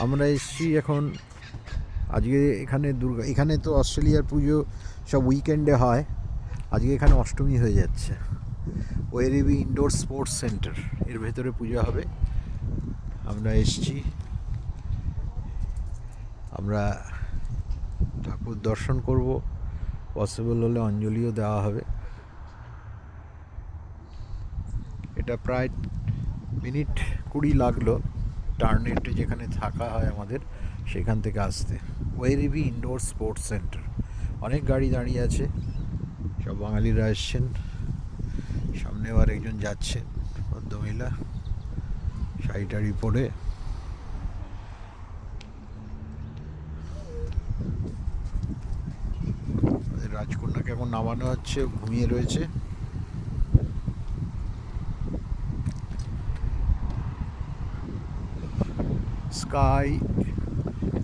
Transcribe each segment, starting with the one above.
আমরা এসছি এখন আজকে এখানে এখানে তো অস্ট্রেলিয়ার পুজো সব উইকেন্ডে হয়, আজকে এখানে অষ্টমী হয়ে যাচ্ছে। ওয়েরিবি ইনডোর স্পোর্টস সেন্টার এর ভেতরে পুজো হবে। আমরা এসছি, আমরা ঠাকুর দর্শন করব, পসিবল হলে অঞ্জলিও দেওয়া হবে। এটা প্রায় মিনিট 20 লাগলো টার্নেটে যেখানে থাকা হয় আমাদের, সেখান থেকে আসতে। ওয়েরিবি ইনডোর স্পোর্টস সেন্টার, অনেক গাড়ি দাঁড়িয়ে আছে, সব বাঙালিরা এসছেন। সামনে আবার একজন যাচ্ছেন, ভদ্রমহিলা শাড়ি টাড়ি পরে। রাজকন্যাকে এখন নামানো হচ্ছে, ঘুমিয়ে রয়েছে। স্কাই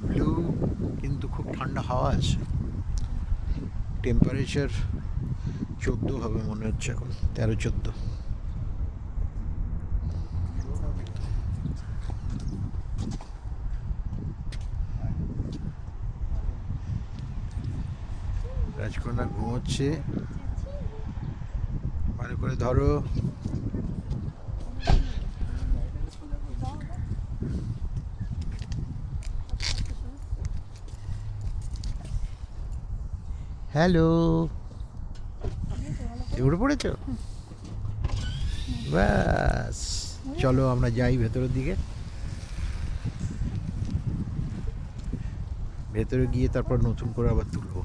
ব্লু, কিন্তু খুব ঠান্ডা হাওয়া আছে। টেম্পারেচার 14 হবে মনে হচ্ছে, এখন 13-14। রাজকন্যা ঘুমোচ্ছে, ভালো করে ধরো। হ্যালো, উঠে পড়েছো? ব্যাস, চলো আমরা যাই ভেতরের দিকে। ভেতরে গিয়ে তারপর নতুন করে আবার তুলবো।